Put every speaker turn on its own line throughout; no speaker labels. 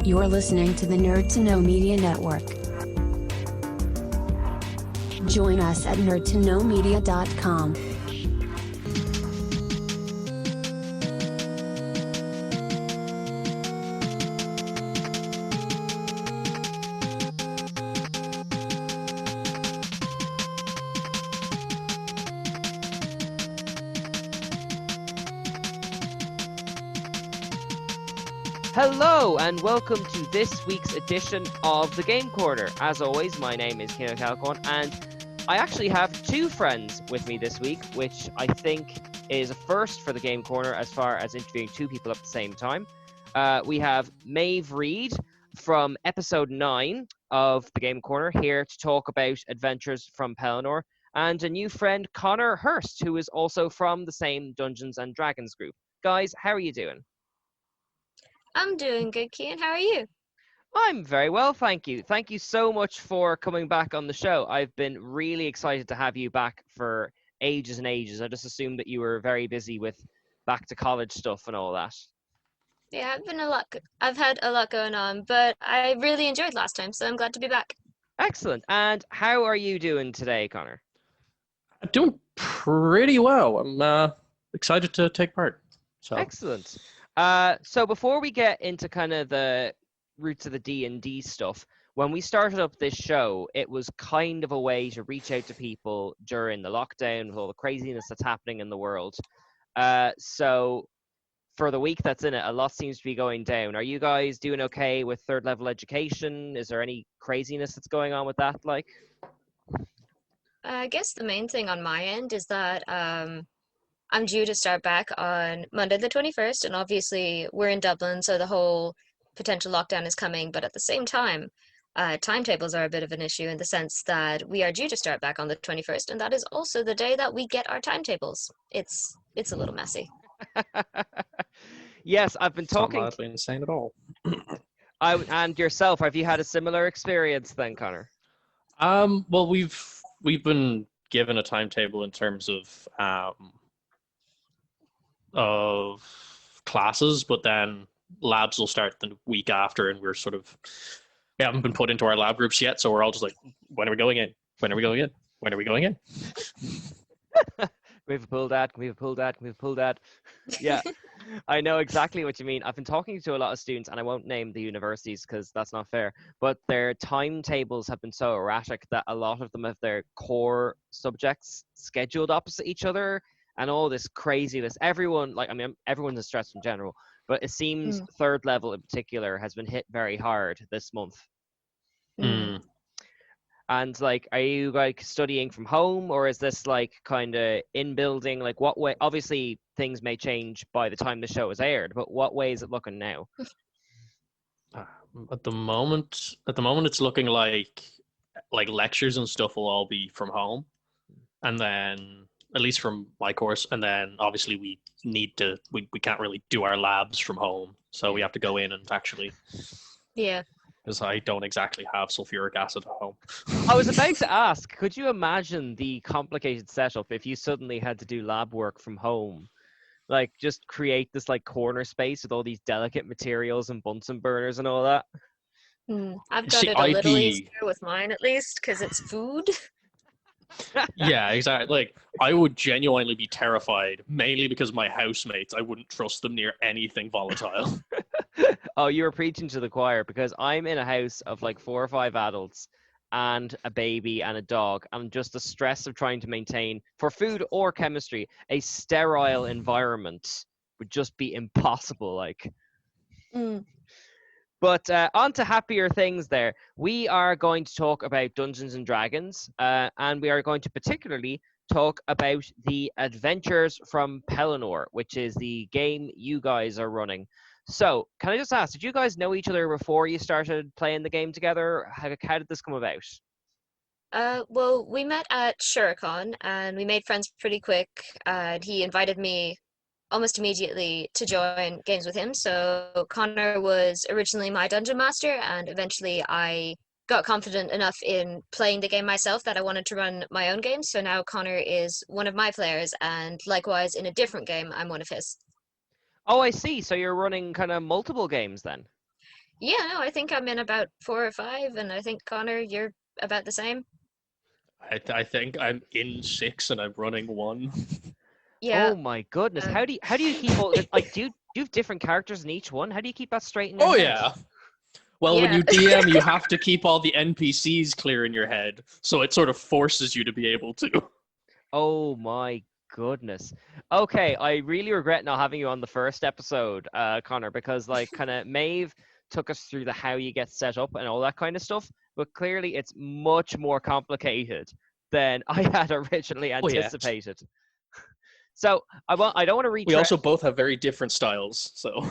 You're listening to the Nerd to Know Media Network. Join us at nerdtoknowmedia.com.
Hello and welcome to this week's edition of the Game Corner. As always, my name is Conor and I actually have two friends with me this week, which I think is a first for the Game Corner as far as interviewing two people at the same time. We have Maeve Reid from episode 9 of the Game Corner here to talk about adventures from Pellinor, and a new friend, Conor Hirst, who is also from the same Dungeons and Dragons group. Guys, how are you doing?
I'm doing good, Kian. How are you?
I'm very well, thank you. Thank you so much for coming back on the show. I've been really excited to have you back for ages and ages. I just assumed that you were very busy with back to college stuff and all that.
Yeah, I've had a lot going on, but I really enjoyed last time, so I'm glad to be back.
Excellent. And how are you doing today, Conor?
I'm doing pretty well. I'm excited to take part. So.
Excellent. So before we get into kind of the roots of the D&D stuff, when we started up this show, it was kind of a way to reach out to people during the lockdown with all the craziness that's happening in the world. So for the week that's in it, a lot seems to be going down. Are you guys doing okay with third level education? Is there any craziness that's going on with that?
I guess the main thing on my end is that I'm due to start back on Monday the 21st, and obviously we're in Dublin, so the whole potential lockdown is coming, but at the same time, timetables are a bit of an issue in the sense that we are due to start back on the 21st, and that is also the day that we get our timetables. It's a little messy.
Yes, I've been talking.
It's not insane at all.
And yourself, have you had a similar experience then, Conor?
Well, we've been given a timetable in terms of classes, but then labs will start the week after, and we haven't been put into our lab groups yet, so we're all just like, when are we going in? When are we going in? When are we going in?
We've pulled that. Yeah, I know exactly what you mean. I've been talking to a lot of students, and I won't name the universities because that's not fair, but their timetables have been so erratic that a lot of them have their core subjects scheduled opposite each other, and all this craziness. Everyone's stressed in general, but it seems third level in particular has been hit very hard this month. And are you studying from home, or is this kind of in building? What way? Obviously, things may change by the time the show is aired, but what way is it looking now?
At the moment, it's looking like lectures and stuff will all be from home, and then at least from my course, and then obviously we can't really do our labs from home, so we have to go in and actually.
Yeah.
Because I don't exactly have sulfuric acid at home.
I was about to ask, could you imagine the complicated setup if you suddenly had to do lab work from home? Just create this corner space with all these delicate materials and Bunsen burners and all that.
I've got it a little easier with mine, at least, because it's food.
Yeah, exactly. I would genuinely be terrified, mainly because my housemates, I wouldn't trust them near anything volatile.
Oh, you were preaching to the choir, because I'm in a house of 4 or 5 adults and a baby and a dog, and just the stress of trying to maintain, for food or chemistry, a sterile environment would just be impossible. But on to happier things there. We are going to talk about Dungeons and Dragons, and we are going to particularly talk about the Adventures from Pellinor, which is the game you guys are running. So, can I just ask, did you guys know each other before you started playing the game together? How did this come about?
Well, we met at Shuricon, and we made friends pretty quick, and he invited me almost immediately to join games with him. So Conor was originally my dungeon master, and eventually I got confident enough in playing the game myself that I wanted to run my own game. So now Conor is one of my players, and likewise in a different game, I'm one of his.
Oh, I see. So you're running kind of multiple games then?
Yeah, no, I think I'm in about 4 or 5, and I think Connor, you're about the same.
I think I'm in 6 and I'm running 1.
Yeah.
Oh my goodness!
Uh,
How do you keep all like do you have different characters in each one? How do you keep that straight in your
Oh
head?
yeah. Well, when
yeah.
you DM, you have to keep all the NPCs clear in your head, so it sort of forces you to be able to.
Oh my goodness. Okay, I really regret not having you on the first episode, Connor, because like kind of Maeve took us through the how you get set up and all that kind of stuff, but clearly it's much more complicated than I had originally
Oh yeah.
anticipated. So I don't want to
We
retread.
also both have very different styles, so.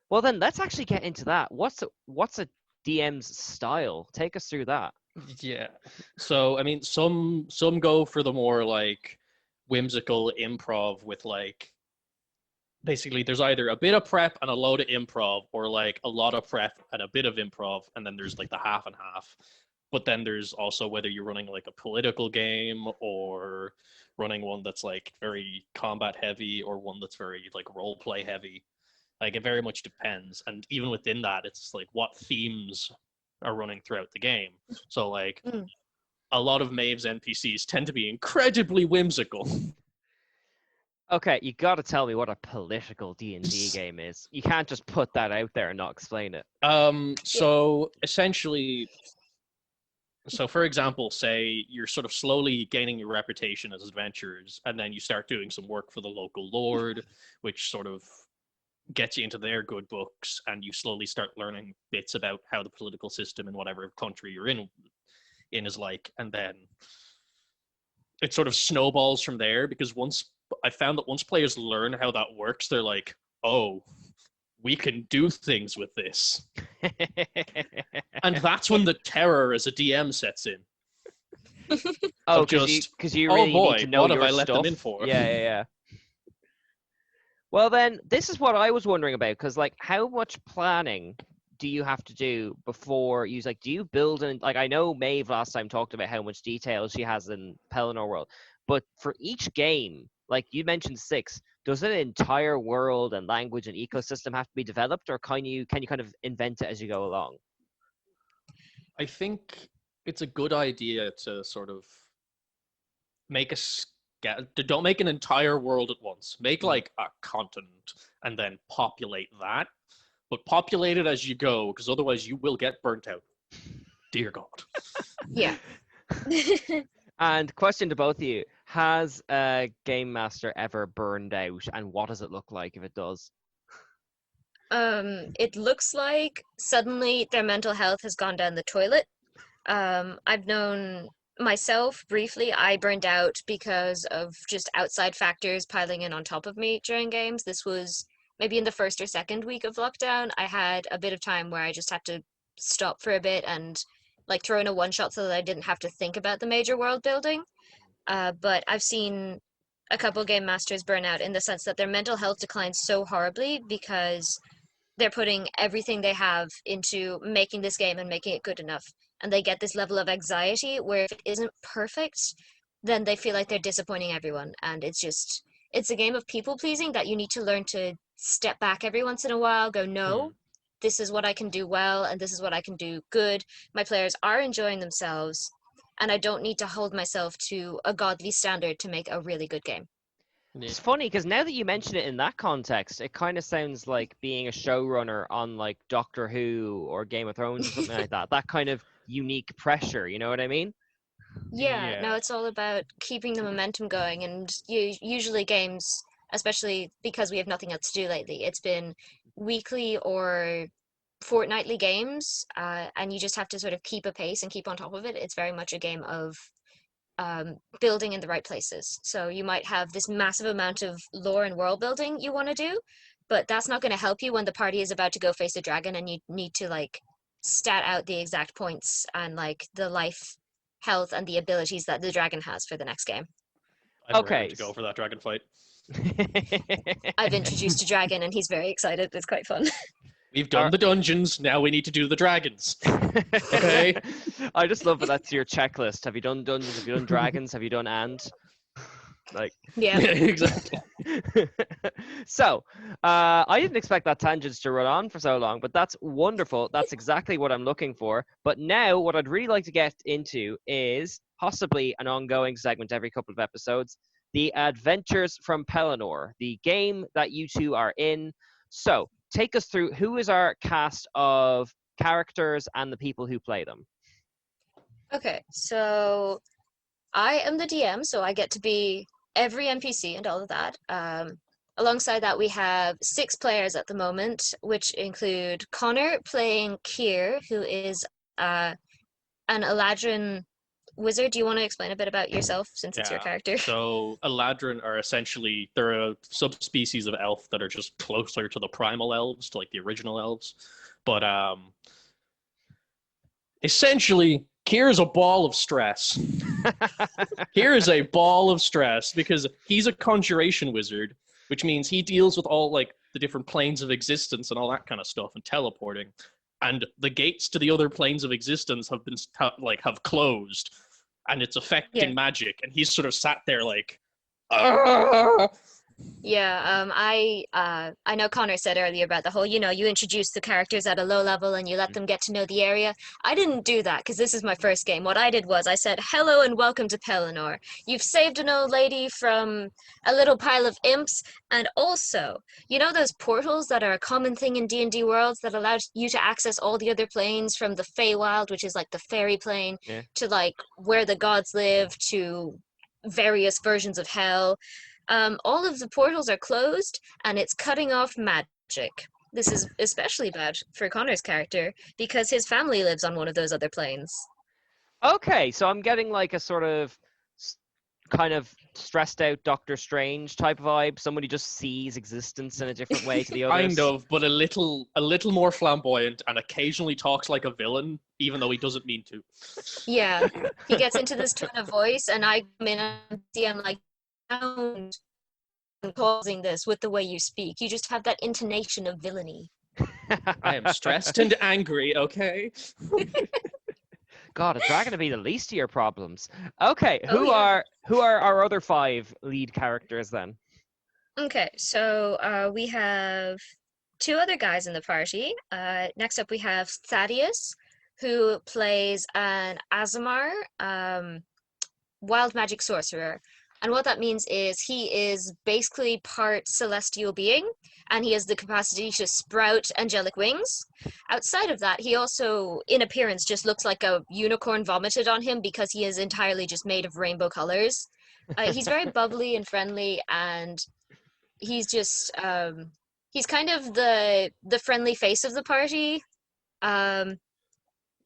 Well then let's actually get into that. What's a DM's style? Take us through that.
Yeah. So I mean, some go for the more like whimsical improv with like basically there's either a bit of prep and a load of improv, or like a lot of prep and a bit of improv, and then there's like the half and half. But then there's also whether you're running like a political game or running one that's like very combat heavy or one that's very like role play heavy. Like it very much depends. And even within that, it's like what themes are running throughout the game. So like
Mm.
a lot of Maeve's NPCs tend to be incredibly whimsical.
Okay, you got to tell me what a political D&D game is. You can't just put that out there and not explain it.
So essentially, so for example, say you're sort of slowly gaining your reputation as adventurers, and then you start doing some work for the local lord, which sort of gets you into their good books, and you slowly start learning bits about how the political system in whatever country you're in is like, and then it sort of snowballs from there, because once I found that once players learn how that works, they're like, oh, we can do things with this. And that's when the terror as a DM sets in.
Oh,
just,
because you
oh
really
boy,
need to know
what have
your
I let
stuff.
them in for?
Yeah. Well, then, this is what I was wondering about, because, like, how much planning do you have to do before you, like, do you build, and, like, I know Maeve last time talked about how much detail she has in Pellinor World, but for each game, like, you mentioned 6, does an entire world and language and ecosystem have to be developed, or can you kind of invent it as you go along?
I think it's a good idea to sort of make don't make an entire world at once. Make like a continent and then populate that. But populate it as you go, because otherwise you will get burnt out. Dear God.
Yeah.
And question to both of you, has a game master ever burned out, and what does it look like if it does?
It looks like suddenly their mental health has gone down the toilet. I've known myself briefly, I burned out because of just outside factors piling in on top of me during games. This was maybe in the first or second week of lockdown. I had a bit of time where I just had to stop for a bit and like throw in a one shot so that I didn't have to think about the major world building. But I've seen a couple game masters burn out in the sense that their mental health declines so horribly because they're putting everything they have into making this game and making it good enough. And they get this level of anxiety where if it isn't perfect, then they feel like they're disappointing everyone. And it's a game of people pleasing that you need to learn to step back every once in a while, go, no, this is what I can do well, and this is what I can do good. My players are enjoying themselves, and I don't need to hold myself to a godly standard to make a really good game.
It's funny because now that you mention it in that context, it kind of sounds like being a showrunner on like Doctor Who or Game of Thrones or something like that. That kind of unique pressure, you know what I mean?
Yeah, no, it's all about keeping the momentum going, and usually games, especially because we have nothing else to do lately, it's been weekly or fortnightly games, and you just have to sort of keep a pace and keep on top of it. It's very much a game of building in the right places. So you might have this massive amount of lore and world building you want to do, but that's not going to help you when the party is about to go face a dragon and you need to like stat out the exact points and like the life, health, and the abilities that the dragon has for the next game.
I'm
Okay.
ready to go for that dragon fight.
I've introduced a dragon and he's very excited. It's quite fun.
We've done the dungeons, now we need to do the dragons. Okay?
I just love that that's your checklist. Have you done dungeons? Have you done dragons? Have you done and? Like,
Yeah.
Exactly.
so, I didn't expect that tangents to run on for so long, but that's wonderful. That's exactly what I'm looking for. But now, what I'd really like to get into is possibly an ongoing segment every couple of episodes, the Adventures from Pellinor, the game that you two are in. So, take us through who is our cast of characters and the people who play them.
Okay, so I am the DM, so I get to be every NPC and all of that. Alongside that, we have 6 players at the moment, which include Conor playing Kier, who is an Eladrin wizard. Do you want to explain a bit about yourself, since it's your
Yeah.
character?
So Eladrin are essentially they're a subspecies of elf that are just closer to the primal elves, to like the original elves. But essentially, Kier's a ball of stress. Here is a ball of stress because he's a conjuration wizard, which means he deals with all like the different planes of existence and all that kind of stuff and teleporting. And the gates to the other planes of existence have been have closed, and it's affecting
Yeah.
magic. And he's sort of sat there like, "Ah!"
Yeah, I know Connor said earlier about the whole, you introduce the characters at a low level and you let them get to know the area. I didn't do that because this is my first game. What I did was I said, "Hello and welcome to Pellinor. You've saved an old lady from a little pile of imps, and also, you know those portals that are a common thing in D&D worlds that allow you to access all the other planes from the Feywild, which is like the fairy plane,
Yeah.
to like where the gods live, to various versions of hell. All of the portals are closed, and it's cutting off magic. This is especially bad for Connor's character because his family lives on one of those other planes."
Okay, so I'm getting like a sort of kind of stressed out Doctor Strange type vibe. Somebody just sees existence in a different way to the others.
Kind of, but a little more flamboyant, and occasionally talks like a villain, even though he doesn't mean to.
Yeah, he gets into this tone of voice, and I come in and see him like, "Sound causing this with the way you speak. You just have that intonation of villainy."
I am stressed and angry. Okay.
God, a dragon to be the least of your problems. Okay,
Oh,
who
yeah.
are our other 5 lead characters then?
Okay, so we have 2 other guys in the party. Next up, we have Thaddeus, who plays an Azamar, wild magic sorcerer. And what that means is he is basically part celestial being, and he has the capacity to sprout angelic wings. Outside of that, he also, in appearance, just looks like a unicorn vomited on him because he is entirely just made of rainbow colors. He's very bubbly and friendly, and he's just he's kind of the friendly face of the party.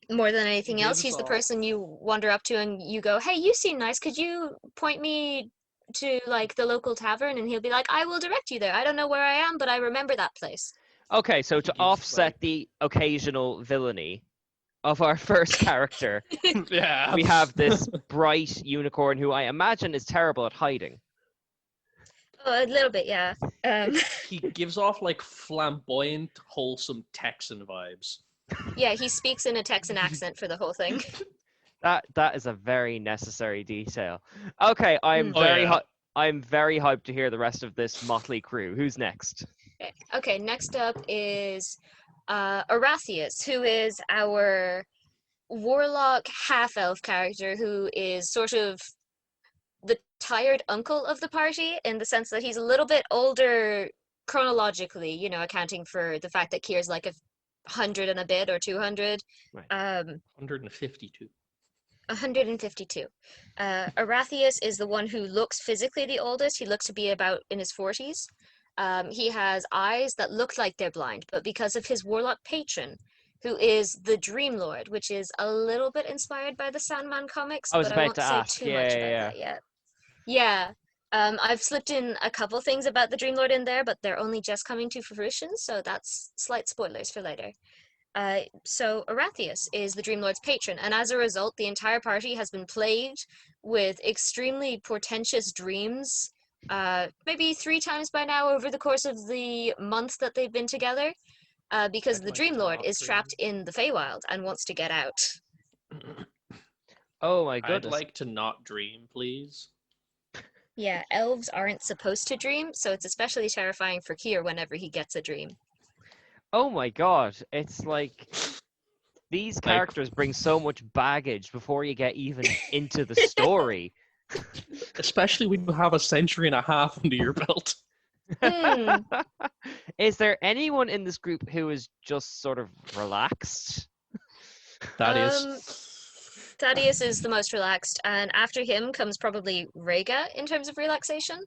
More than anything else, he's the person you wander up to and you go, "Hey, you seem nice. Could you point me to like the local tavern?" And he'll be like, "I will direct you there. I don't know where I am, but I remember that place."
Okay, so to
gives,
offset
like-
the occasional villainy of our first character,
Yeah.
we have this bright unicorn who I imagine is terrible at hiding.
Oh, a little bit, yeah.
He gives off like flamboyant, wholesome Texan vibes.
Yeah, he speaks in a Texan accent for the whole thing.
That is a very necessary detail. Okay, I'm
Mm.
Oh,
very
yeah.
I'm very hyped to hear the rest of this motley crew. Who's next?
Okay, next up is Arathius, who is our warlock half-elf character who is sort of the tired uncle of the party in the sense that he's a little bit older chronologically, accounting for the fact that Kier's like 100 and a bit or 200.
Right.
152.
152. Arathius is the one who looks physically the oldest. He looks to be about in his 40s. He has eyes that look like they're blind, but because of his warlock patron, who is the Dream Lord, which is a little bit inspired by the Sandman comics,
I was
but I
about
won't
to
say
ask.
too
Yeah,
much
yeah,
about
yeah.
that yet. Yeah. I've slipped in a couple things about the Dream Lord in there, but they're only just coming to fruition, so that's slight spoilers for later. So Arathius is the Dream Lord's patron, and as a result, the entire party has been plagued with extremely portentous dreams, maybe 3 times by now over the course of the months that they've been together, because
I'd
the
like
Dream
to
Lord
not
is
dream.
trapped in the Feywild and wants to get out.
Oh my
I'd
goodness.
like to not dream, please.
Yeah, elves aren't supposed to dream, so it's especially terrifying for Kier whenever he gets a dream.
Oh my god, it's like these characters bring so much baggage before you get even into the story.
Especially when you have a century and a half under your belt.
Hmm.
Is there anyone in this group who is just sort of relaxed?
Thaddeus is the most relaxed, and after him comes probably Rhaega in terms of relaxation.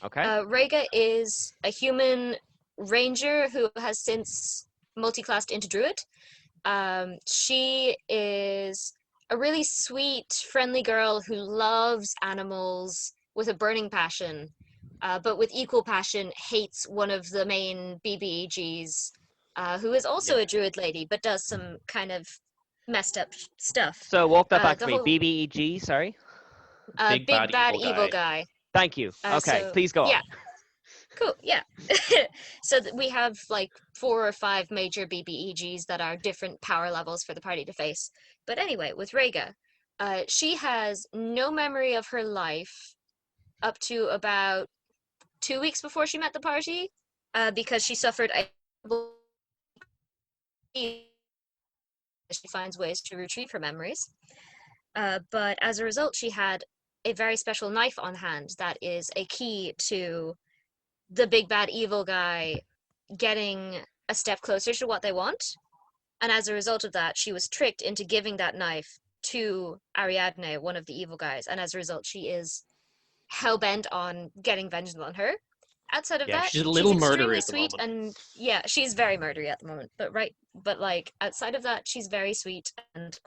Okay.
Rhaega is a human ranger who has since multiclassed into druid. She is a really sweet, friendly girl who loves animals with a burning passion, but with equal passion hates one of the main BBEGs, who is also a druid lady, but does some kind of messed up stuff.
So walk that back
The
to me.
whole
BBEG, sorry?
big bad evil guy.
Thank you. Okay,
So,
please go on.
yeah. Cool, yeah. So we have like 4 or 5 major BBEGs that are different power levels for the party to face. But anyway, with Rhaega, she has no memory of her life up to about 2 weeks before she met the party, because she suffered a she finds ways to retrieve her memories. But as a result, she had a very special knife on hand that is a key to the big bad evil guy getting a step closer to what they want. And as a result of that, she was tricked into giving that knife to Ariadne, one of the evil guys. And as a result, she is hell-bent on getting vengeance on her. Outside of that,
she's a little murdery
extremely
at the
sweet,
moment.
and yeah, she's very murdery at the moment. But like outside of that, she's very sweet and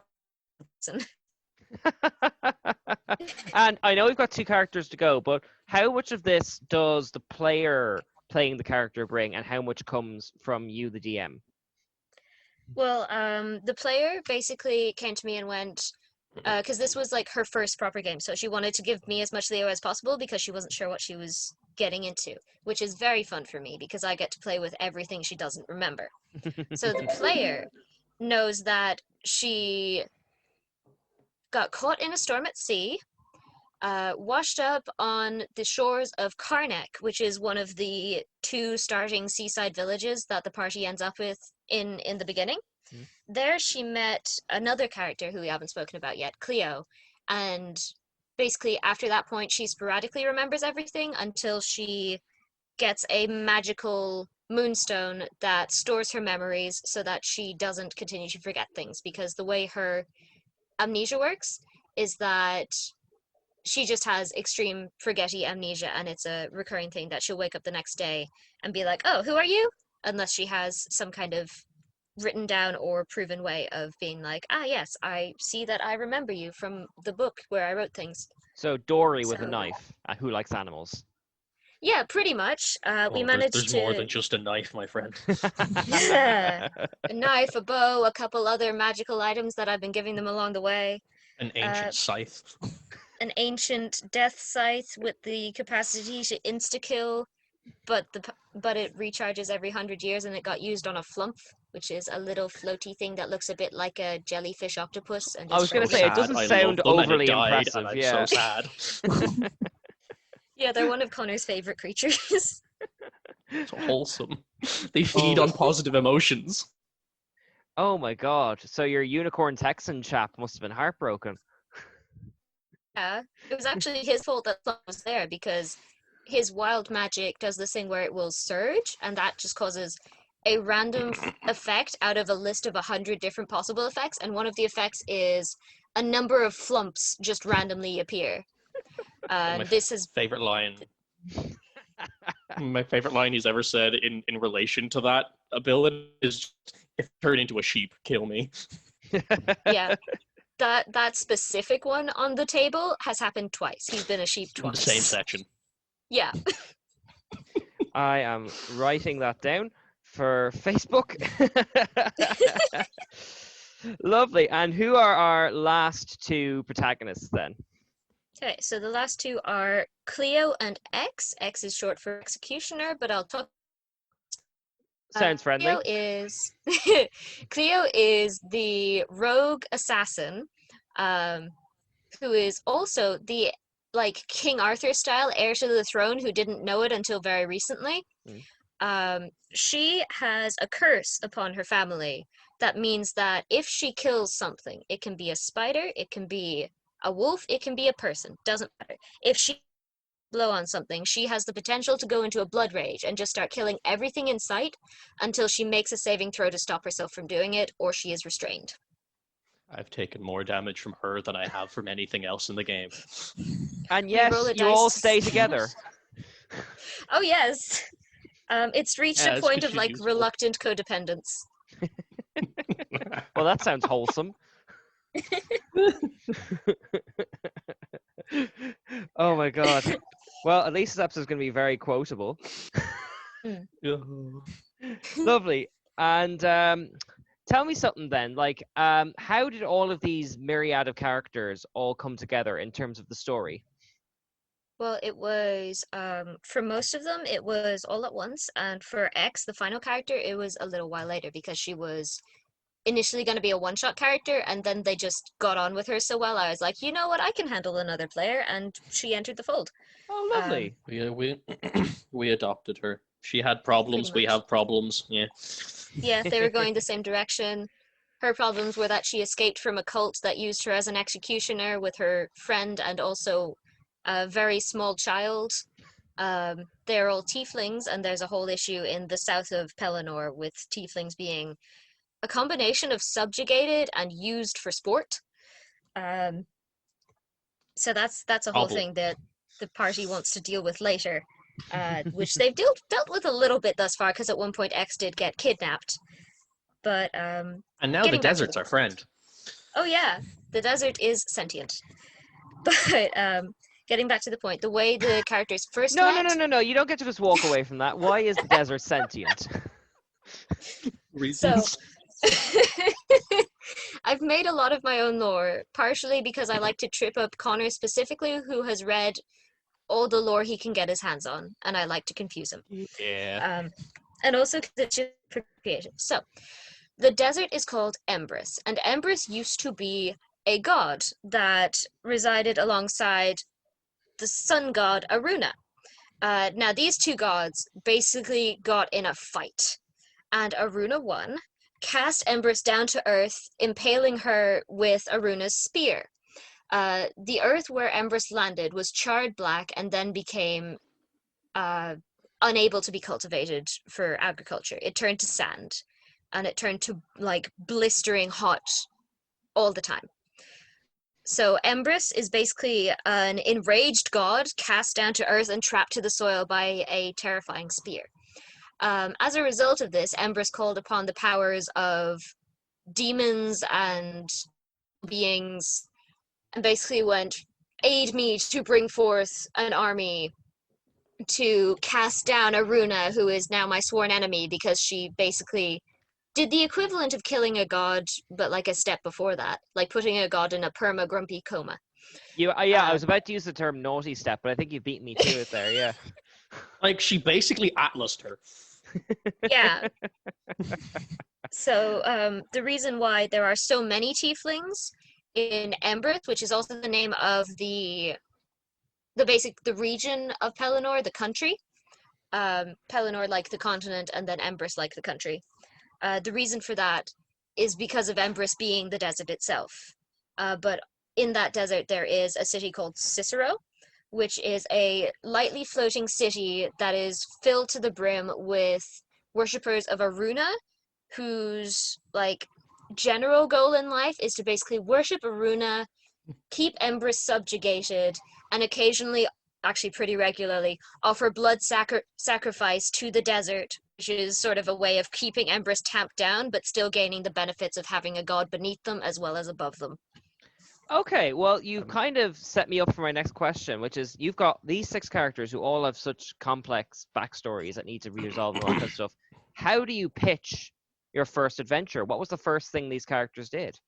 And I know we've got 2 characters to go, but how much of this does the player playing the character bring, and how much comes from you, the DM?
Well, the player basically came to me and went, because this was like her first proper game, so she wanted to give me as much Leo as possible because she wasn't sure what she was getting into, which is very fun for me because I get to play with everything she doesn't remember. So the player knows that she got caught in a storm at sea, washed up on the shores of Karnak, which is one of the 2 starting seaside villages that the party ends up with in the beginning.
Mm.
There she met another character who we haven't spoken about yet, Cleo, and basically after that point she sporadically remembers everything until she gets a magical moonstone that stores her memories so that she doesn't continue to forget things, because the way her amnesia works is that she just has extreme forgetty amnesia, and it's a recurring thing that she'll wake up the next day and be like, oh, who are you? Unless she has some kind of written down or proven way of being like, ah, yes, I see that I remember you from the book where I wrote things.
So Dory with a
So-
knife, who likes animals.
Yeah, pretty much. We managed
there's
to...
more than just a knife, my friend.
A knife, a bow, a couple other magical items that I've been giving them along the way.
An ancient scythe.
An ancient death scythe with the capacity to insta-kill, but it recharges every 100 years, and it got used on a Flump, which is a little floaty thing that looks a bit like a jellyfish octopus. And
I was going to say, it doesn't sound overly impressive.
I'm
Yeah.
so sad.
Yeah, they're one of Connor's favorite creatures.
It's wholesome. They feed on positive emotions.
Oh my god. So your unicorn Texan chap must have been heartbroken.
Yeah, it was actually his fault that Flump was there, because his wild magic does this thing where it will surge, and that just causes a random effect out of a list of 100 different possible effects, and one of the effects is a number of flumps just randomly appear. This is
favorite line. My favorite line he's ever said in relation to that ability is, "If I turn into a sheep, kill me."
Yeah. That specific one on the table has happened twice. He's been a sheep
In
twice.
the same section.
Yeah.
I am writing that down for Facebook. Lovely. And who are our last 2 protagonists then?
Okay, so the last 2 are Cleo and X. X is short for executioner, but I'll talk.
Sounds friendly.
Cleo is the rogue assassin, who is also the like King Arthur style heir to the throne who didn't know it until very recently. She has a curse upon her family that means that if she kills something, it can be a spider, it can be a wolf, it can be a person, doesn't matter. If she blow on something, she has the potential to go into a blood rage and just start killing everything in sight until she makes a saving throw to stop herself from doing it, or she is restrained.
I've taken more damage from her than I have from anything else in the game.
And
You roll
yes,
a
you all
dice.
stay together.
Oh yes. It's reached
Yeah,
a
it's
point
'cause
of
she's
like
useful.
reluctant codependence.
Well, that sounds wholesome. Oh my god. Well, at least this episode's going to be very quotable. Lovely. And tell me something then. Like, how did all of these myriad of characters all come together in terms of the story?
Well, it was for most of them it was all at once, and for X, the final character, it was a little while later because she was initially going to be a one-shot character, and then they just got on with her so well. I was like, you know what, I can handle another player, and she entered the fold.
Oh, lovely.
Yeah, we adopted her. She had
Pretty
problems. We
much.
have problems. Yeah.
Yeah, they were going the same direction. Her problems were that she escaped from a cult that used her as an executioner with her friend and also a very small child. They're all tieflings, and there's a whole issue in the south of Pellinor with tieflings being a combination of subjugated and used for sport. So that's a whole
Awful.
thing that the party wants to deal with later, which they've dealt with a little bit thus far, because at one point X did get kidnapped. But
And now the
getting back to
desert's
the
our friend.
oh yeah, the desert is sentient. But getting back to the point, the way the characters first
No,
met.
no. You don't get to just walk away from that. Why is the desert sentient?
Reasons.
I've made a lot of my own lore, partially because I like to trip up Conor specifically, who has read all the lore he can get his hands on, and I like to confuse him.
Yeah.
And also because it's just creative. So, the desert is called Empress, and Empress used to be a god that resided alongside the sun god Aruna. Now, these two gods basically got in a fight, and Aruna won, cast Empress down to earth, impaling her with Aruna's spear. The earth where Empress landed was charred black and then became unable to be cultivated for agriculture. It turned to sand, and it turned to like blistering hot all the time. So Empress is basically an enraged god cast down to earth and trapped to the soil by a terrifying spear. As a result of this, Empress called upon the powers of demons and beings and basically went, aid me to bring forth an army to cast down Aruna, who is now my sworn enemy, because she basically did the equivalent of killing a god, but like a step before that, like putting a god in a perma-grumpy coma.
I was about to use the term naughty step, but I think you beat me to it there, yeah.
Like, she basically atlased her.
Yeah. So the reason why there are so many tieflings in Empress, which is also the name of the region of Pellinor, the country. Pellinor like the continent, and then Empress like the country. The reason for that is because of Empress being the desert itself. But in that desert, there is a city called Cicero, which is a lightly floating city that is filled to the brim with worshippers of Aruna, whose like general goal in life is to basically worship Aruna, keep Empress subjugated, and occasionally, actually pretty regularly, offer blood sacrifice to the desert, which is sort of a way of keeping Empress tamped down, but still gaining the benefits of having a god beneath them as well as above them.
Okay, well, you've kind of set me up for my next question, which is you've got these 6 characters who all have such complex backstories that need to be resolved and all that kind of stuff. How do you pitch your first adventure? What was the first thing these characters did?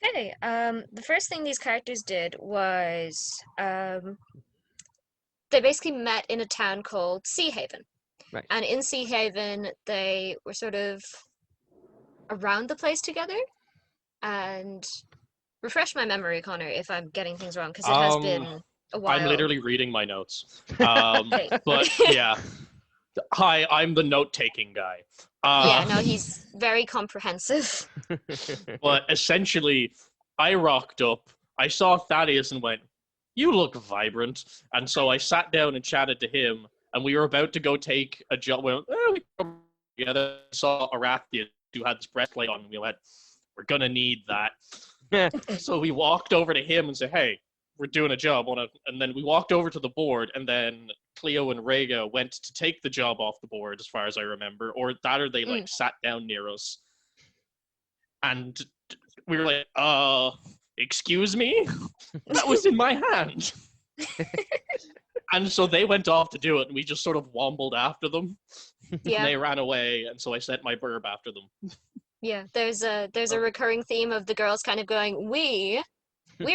Okay, the first thing these characters did was they basically met in a town called Sea Haven.
Right.
And in Sea Haven, they were sort of around the place together, and Refresh my memory, Connor, if I'm getting things wrong, because it has been a while.
I'm literally reading my notes.
Okay.
But yeah. Hi, I'm the note-taking guy.
Yeah, no, he's very comprehensive.
But essentially, I rocked up, I saw Thaddeus and went, "You look vibrant." And so I sat down and chatted to him, and we were about to go take a job. We come together, saw Arathia, who had this breastplate on, and we went, "We're gonna need that." So we walked over to him and said, "Hey, we're doing a job." And then we walked over to the board, and then Cleo and Rhaegar went to take the job off the board, as far as I remember, or they like sat down near us. And we were like, excuse me? That was in my hand. And so they went off to do it, and we just sort of wombled after them.
Yeah.
And they ran away, and so I sent my burb after them.
Yeah, there's a recurring theme of the girls kind of going, we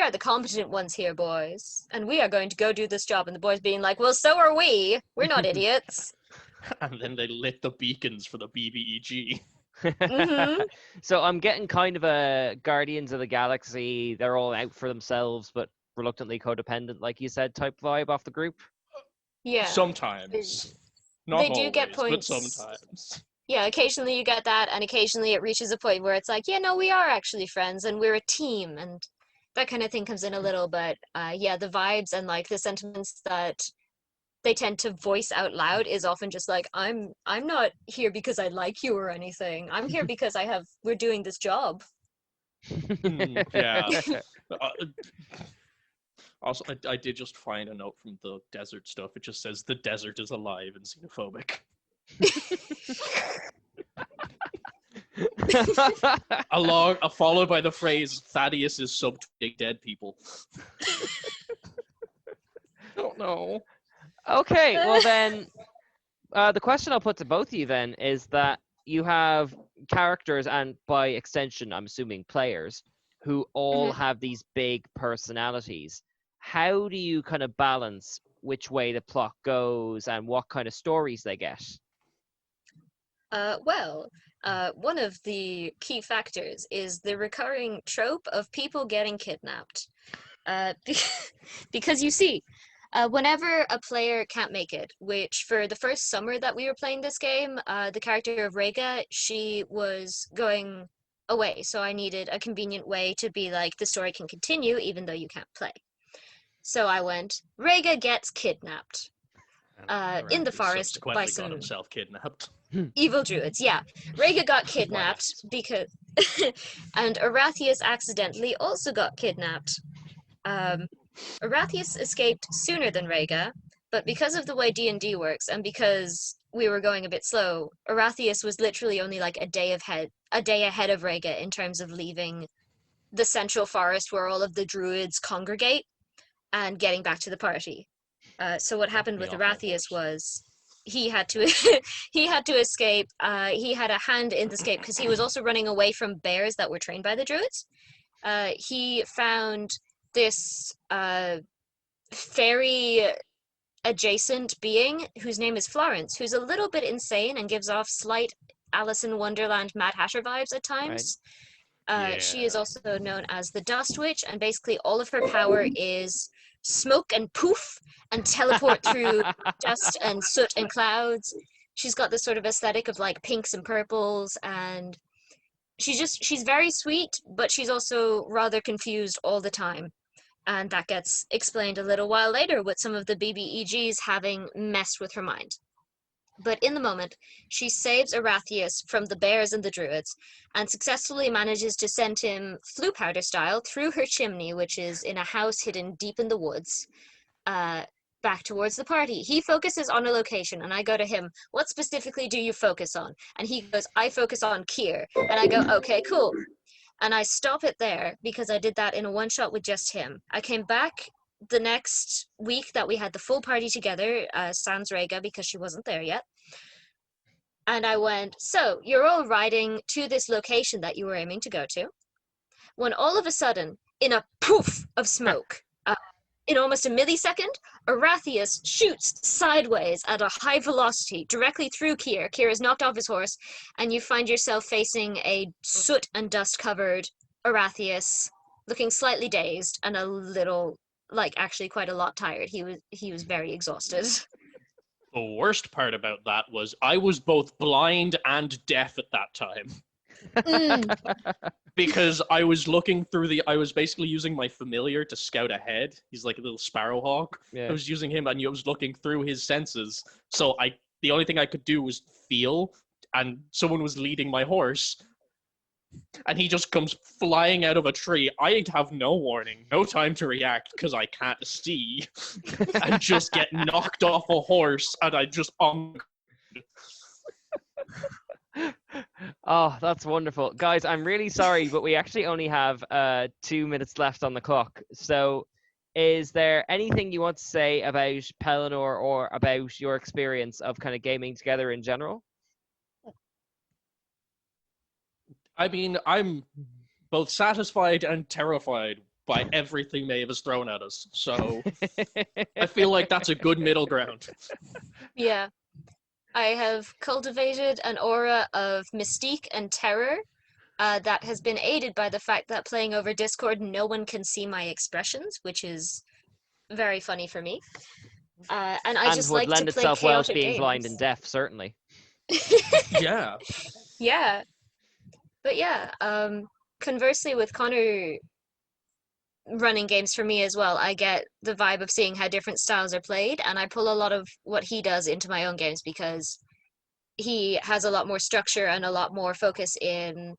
are the competent ones here, boys, and we are going to go do this job, and the boys being like, well, so are we. We're not idiots.
And then they lit the beacons for the BBEG.
Mm-hmm.
So I'm getting kind of a Guardians of the Galaxy, they're all out for themselves, but reluctantly codependent, like you said, type vibe off the group.
Yeah.
Sometimes. Not
They do
always,
get points.
but sometimes.
Yeah, occasionally you get that, and occasionally it reaches a point where it's like, yeah, no, we are actually friends, and we're a team, and that kind of thing comes in a little. But yeah, the vibes and like the sentiments that they tend to voice out loud is often just like, I'm not here because I like you or anything. I'm here because we're doing this job.
Yeah. Also, I did just find a note from the desert stuff. It just says the desert is alive and xenophobic. Followed by the phrase Thaddeus is subtweeting dead people. Don't know.
Okay, well then, the question I'll put to both of you then is that you have characters, and by extension, I'm assuming players, who all have these big personalities. How do you kind of balance which way the plot goes and what kind of stories they get?
Well, one of the key factors is the recurring trope of people getting kidnapped. Because you see, whenever a player can't make it, which for the first summer that we were playing this game, the character of Rhaegar, she was going away, so I needed a convenient way to be like, the story can continue even though you can't play. So I went, Rhaegar gets kidnapped in the forest by some
got himself kidnapped.
evil druids. Yeah, Rhaegar got kidnapped because, and Aratheus accidentally also got kidnapped. Aratheus escaped sooner than Rhaegar, but because of the way D&D works and because we were going a bit slow, Aratheus was literally only like a day ahead of Rhaegar in terms of leaving the central forest where all of the druids congregate and getting back to the party. So what happened with Aratheus was he had to escape. He had a hand in the escape because he was also running away from bears that were trained by the druids. He found this fairy adjacent being whose name is Florence, who's a little bit insane and gives off slight Alice in Wonderland Mad Hatter vibes at times. Right. She is also known as the Dust Witch, and basically all of her power is smoke and poof and teleport through dust and soot and clouds. She's got this sort of aesthetic of like pinks and purples, and she's very sweet, but she's also rather confused all the time. And that gets explained a little while later with some of the BBEGs having messed with her mind. But in the moment, she saves Aratheus from the bears and the druids and successfully manages to send him flue powder style through her chimney, which is in a house hidden deep in the woods, back towards the party. He focuses on a location, and I go to him, what specifically do you focus on? And he goes, I focus on Kier. And I go, okay, cool. And I stop it there because I did that in a one-shot with just him. I came back the next week that we had the full party together, sans Rhaegar, because she wasn't there yet. And I went, so you're all riding to this location that you were aiming to go to, when all of a sudden, in a poof of smoke, in almost a millisecond, Aratheus shoots sideways at a high velocity directly through Kier. Kier is knocked off his horse, and you find yourself facing a soot and dust covered Aratheus looking slightly dazed and a little, like actually quite a lot tired. He was very exhausted.
The worst part about that was I was both blind and deaf at that time. Because I was I was basically using my familiar to scout ahead. He's like a little sparrowhawk.
Yeah.
I was using him and I was looking through his senses. So the only thing I could do was feel, and someone was leading my horse. And he just comes flying out of a tree. I have no warning, no time to react because I can't see, and just get knocked off a horse, and I just
Oh, that's wonderful. Guys, I'm really sorry, but we actually only have 2 minutes left on the clock. So is there anything you want to say about Pellinor or about your experience of kind of gaming together in general?
I mean, I'm both satisfied and terrified by everything Maeve has thrown at us. So I feel like that's a good middle ground.
Yeah. I have cultivated an aura of mystique and terror that has been aided by the fact that playing over Discord, no one can see my expressions, which is very funny for me. And I
And
just
would
like
lend
to play
itself well to
chaotic
being
games.
blind and deaf, certainly.
Yeah.
Yeah. But yeah, conversely with Conor running games for me as well, I get the vibe of seeing how different styles are played, and I pull a lot of what he does into my own games because he has a lot more structure and a lot more focus in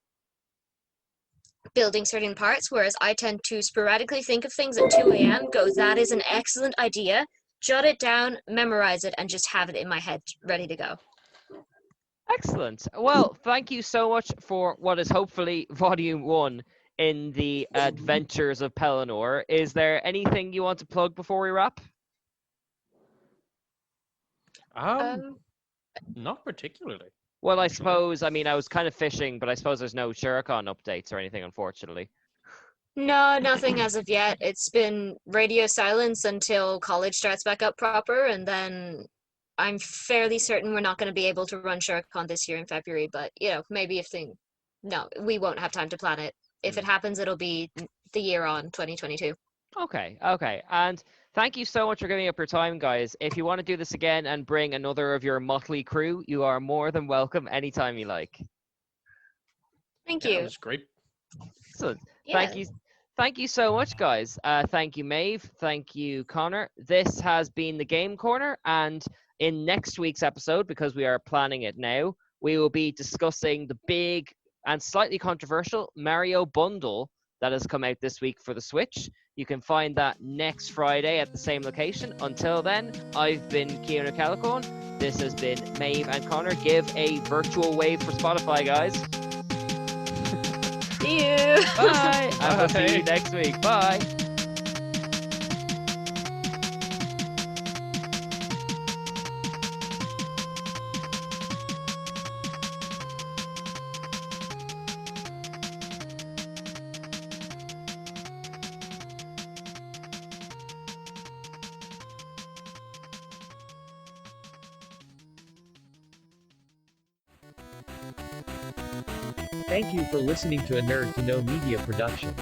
building certain parts, whereas I tend to sporadically think of things at 2 a.m., go, that is an excellent idea, jot it down, memorize it, and just have it in my head ready to go.
Excellent. Well, thank you so much for what is hopefully Volume 1 in the adventures of Pellinor. Is there anything you want to plug before we wrap?
Not particularly.
Well, I suppose, I mean, I was kind of fishing, but I suppose there's no Shurikon updates or anything, unfortunately.
No, nothing as of yet. It's been radio silence until college starts back up proper, and then I'm fairly certain we're not going to be able to run Shurikon this year in February, but, you know, maybe no, we won't have time to plan it. If it happens, it'll be the year on 2022.
Okay. And thank you so much for giving up your time, guys. If you want to do this again and bring another of your motley crew, you are more than welcome anytime you like.
Thank
Yeah,
you.
it was great.
Excellent.
Yeah.
Thank you so much, guys. Thank you, Maeve. Thank you, Conor. This has been the Game Corner, and in next week's episode, because we are planning it now, we will be discussing the big and slightly controversial Mario bundle that has come out this week for the Switch. You can find that next Friday at the same location. Until then, I've been Keanu Calicon. This has been Maeve and Conor. Give a virtual wave for Spotify, guys.
See you.
Bye. And we'll see you next week. Bye.
Thank you for listening to a Nerd to Know Media production.